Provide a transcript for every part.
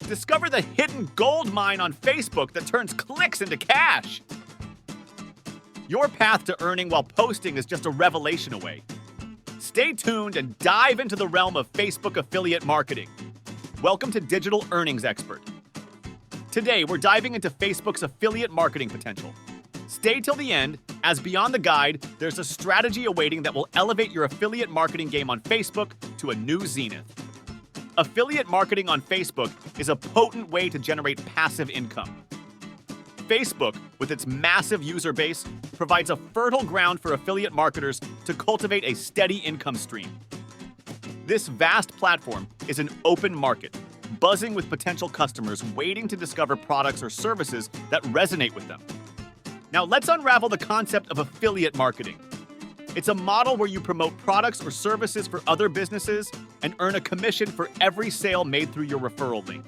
Discover the hidden gold mine on Facebook that turns clicks into cash. Your path to earning while posting is just a revelation away. Stay tuned and dive into the realm of Facebook affiliate marketing. Welcome to Digital Earnings Expert. Today, we're diving into Facebook's affiliate marketing potential. Stay till the end, as beyond the guide, there's a strategy awaiting that will elevate your affiliate marketing game on Facebook to a new zenith. Affiliate marketing on Facebook is a potent way to generate passive income. Facebook, with its massive user base, provides a fertile ground for affiliate marketers to cultivate a steady income stream. This vast platform is an open market, buzzing with potential customers waiting to discover products or services that resonate with them. Now let's unravel the concept of affiliate marketing. It's a model where you promote products or services for other businesses and earn a commission for every sale made through your referral link.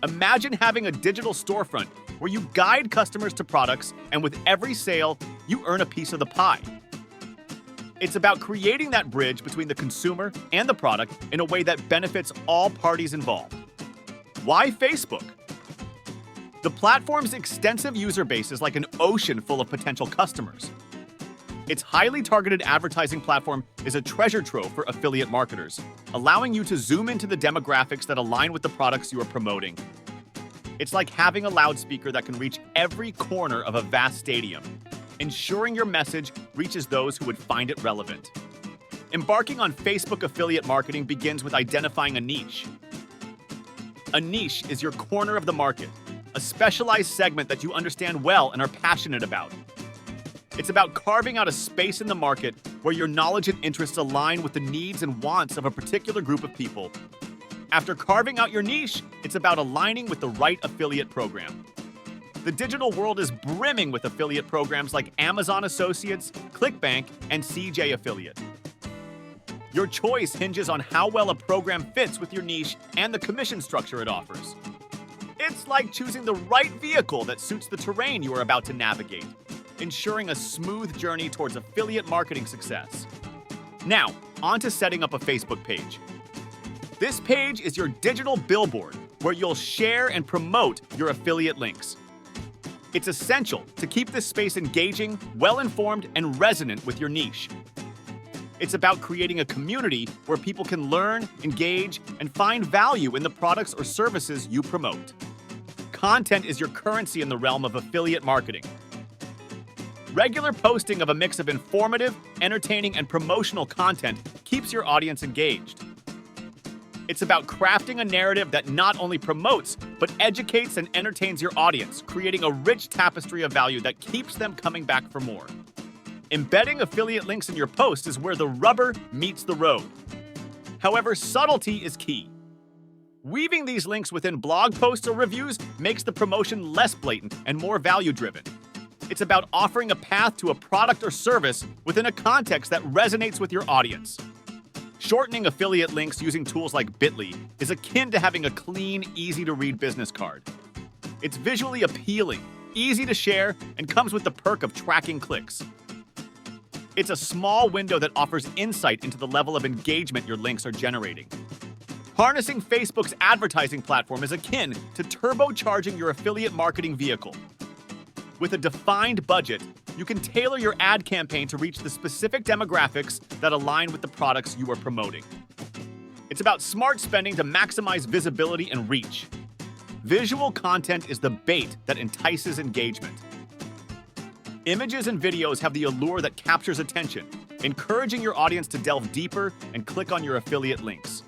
Imagine having a digital storefront where you guide customers to products, and with every sale, you earn a piece of the pie. It's about creating that bridge between the consumer and the product in a way that benefits all parties involved. Why Facebook? The platform's extensive user base is like an ocean full of potential customers. Its highly targeted advertising platform is a treasure trove for affiliate marketers, allowing you to zoom into the demographics that align with the products you are promoting. It's like having a loudspeaker that can reach every corner of a vast stadium, ensuring your message reaches those who would find it relevant. Embarking on Facebook affiliate marketing begins with identifying a niche. A niche is your corner of the market, a specialized segment that you understand well and are passionate about. It's about carving out a space in the market where your knowledge and interests align with the needs and wants of a particular group of people. After carving out your niche, it's about aligning with the right affiliate program. The digital world is brimming with affiliate programs like Amazon Associates, ClickBank, and CJ Affiliate. Your choice hinges on how well a program fits with your niche and the commission structure it offers. It's like choosing the right vehicle that suits the terrain you are about to navigate, ensuring a smooth journey towards affiliate marketing success. Now, on to setting up a Facebook page. This page is your digital billboard where you'll share and promote your affiliate links. It's essential to keep this space engaging, well-informed, and resonant with your niche. It's about creating a community where people can learn, engage, and find value in the products or services you promote. Content is your currency in the realm of affiliate marketing. Regular posting of a mix of informative, entertaining, and promotional content keeps your audience engaged. It's about crafting a narrative that not only promotes, but educates and entertains your audience, creating a rich tapestry of value that keeps them coming back for more. Embedding affiliate links in your posts is where the rubber meets the road. However, subtlety is key. Weaving these links within blog posts or reviews makes the promotion less blatant and more value-driven. It's about offering a path to a product or service within a context that resonates with your audience. Shortening affiliate links using tools like Bitly is akin to having a clean, easy-to-read business card. It's visually appealing, easy to share, and comes with the perk of tracking clicks. It's a small window that offers insight into the level of engagement your links are generating. Harnessing Facebook's advertising platform is akin to turbocharging your affiliate marketing vehicle. With a defined budget, you can tailor your ad campaign to reach the specific demographics that align with the products you are promoting. It's about smart spending to maximize visibility and reach. Visual content is the bait that entices engagement. Images and videos have the allure that captures attention, encouraging your audience to delve deeper and click on your affiliate links.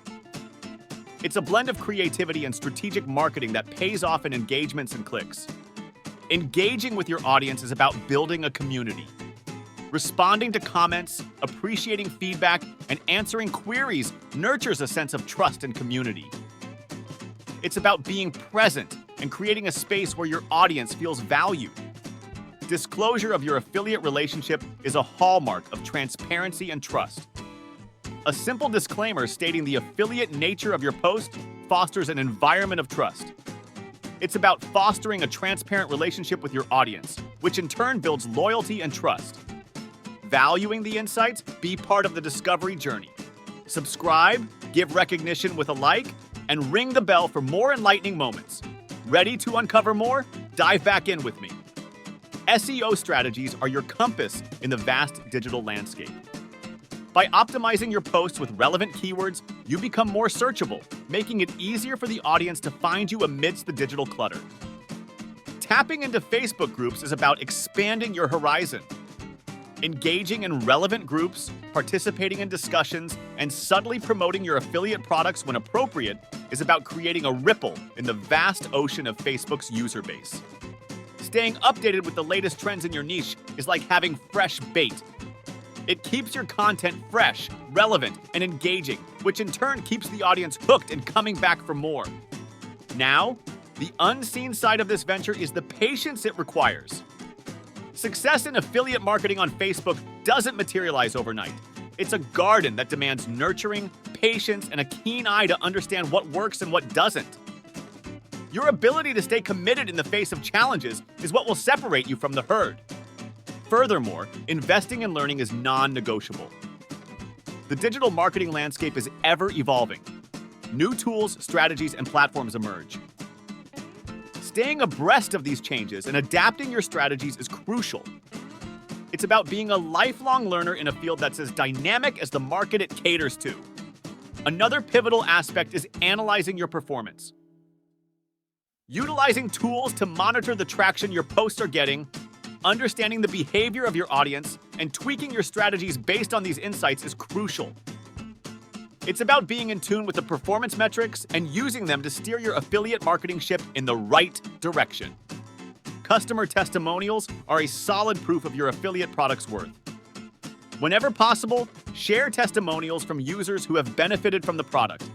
It's a blend of creativity and strategic marketing that pays off in engagements and clicks. Engaging with your audience is about building a community. Responding to comments, appreciating feedback, and answering queries nurtures a sense of trust and community. It's about being present and creating a space where your audience feels valued. Disclosure of your affiliate relationship is a hallmark of transparency and trust. A simple disclaimer stating the affiliate nature of your post fosters an environment of trust. It's about fostering a transparent relationship with your audience, which in turn builds loyalty and trust. Valuing the insights, be part of the discovery journey. Subscribe, give recognition with a like, and ring the bell for more enlightening moments. Ready to uncover more? Dive back in with me. SEO strategies are your compass in the vast digital landscape. By optimizing your posts with relevant keywords, you become more searchable, making it easier for the audience to find you amidst the digital clutter. Tapping into Facebook groups is about expanding your horizon. Engaging in relevant groups, participating in discussions, and subtly promoting your affiliate products when appropriate is about creating a ripple in the vast ocean of Facebook's user base. Staying updated with the latest trends in your niche is like having fresh bait. It keeps your content fresh, relevant, and engaging, which in turn keeps the audience hooked and coming back for more. Now, the unseen side of this venture is the patience it requires. Success in affiliate marketing on Facebook doesn't materialize overnight. It's a garden that demands nurturing, patience, and a keen eye to understand what works and what doesn't. Your ability to stay committed in the face of challenges is what will separate you from the herd. Furthermore, investing in learning is non-negotiable. The digital marketing landscape is ever evolving. New tools, strategies, and platforms emerge. Staying abreast of these changes and adapting your strategies is crucial. It's about being a lifelong learner in a field that's as dynamic as the market it caters to. Another pivotal aspect is analyzing your performance. Utilizing tools to monitor the traction your posts are getting, understanding the behavior of your audience, and tweaking your strategies based on these insights is crucial. It's about being in tune with the performance metrics and using them to steer your affiliate marketing ship in the right direction. Customer testimonials are a solid proof of your affiliate product's worth. Whenever possible, share testimonials from users who have benefited from the product.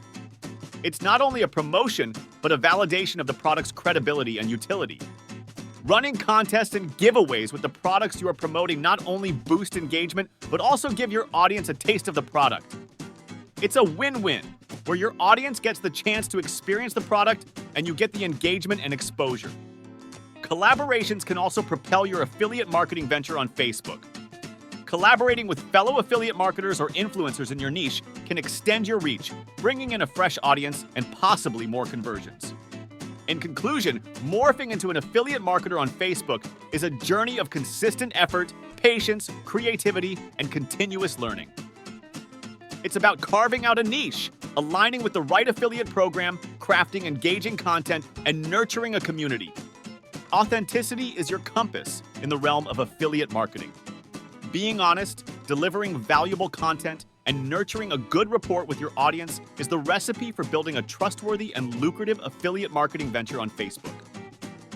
It's not only a promotion, but a validation of the product's credibility and utility. Running contests and giveaways with the products you are promoting not only boost engagement, but also give your audience a taste of the product. It's a win-win, where your audience gets the chance to experience the product and you get the engagement and exposure. Collaborations can also propel your affiliate marketing venture on Facebook. Collaborating with fellow affiliate marketers or influencers in your niche can extend your reach, bringing in a fresh audience and possibly more conversions. In conclusion, morphing into an affiliate marketer on Facebook is a journey of consistent effort, patience, creativity, and continuous learning. It's about carving out a niche, aligning with the right affiliate program, crafting engaging content, and nurturing a community. Authenticity is your compass in the realm of affiliate marketing. Being honest, delivering valuable content, and nurturing a good rapport with your audience is the recipe for building a trustworthy and lucrative affiliate marketing venture on Facebook.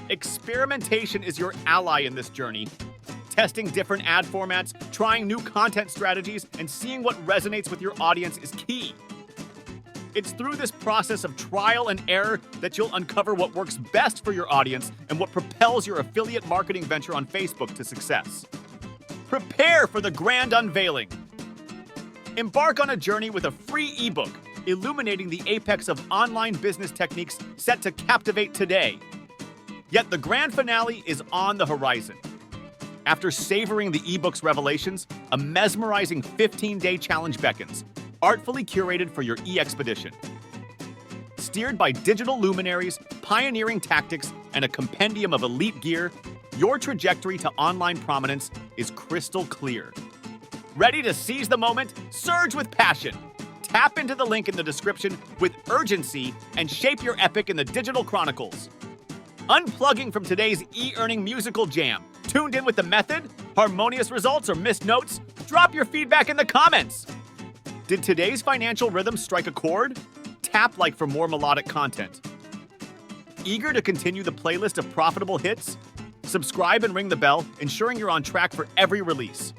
Experimentation is your ally in this journey. Testing different ad formats, trying new content strategies, and seeing what resonates with your audience is key. It's through this process of trial and error that you'll uncover what works best for your audience and what propels your affiliate marketing venture on Facebook to success. Prepare for the grand unveiling. Embark on a journey with a free ebook illuminating the apex of online business techniques set to captivate today. Yet the grand finale is on the horizon. After savoring the ebook's revelations, a mesmerizing 15-day challenge beckons, artfully curated for your e-expedition. Steered by digital luminaries, pioneering tactics, and a compendium of elite gear, your trajectory to online prominence is crystal clear. Ready to seize the moment? Surge with passion! Tap into the link in the description with urgency and shape your epic in the digital chronicles. Unplugging from today's e-earning musical jam, tuned in with the method, harmonious results, or missed notes? Drop your feedback in the comments! Did today's financial rhythm strike a chord? Tap like for more melodic content. Eager to continue the playlist of profitable hits? Subscribe and ring the bell, ensuring you're on track for every release.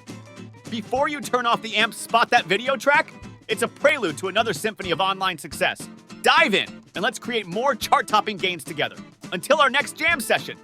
Before you turn off the amp, spot that video track? It's a prelude to another symphony of online success. Dive in, and let's create more chart-topping gains together. Until our next jam session,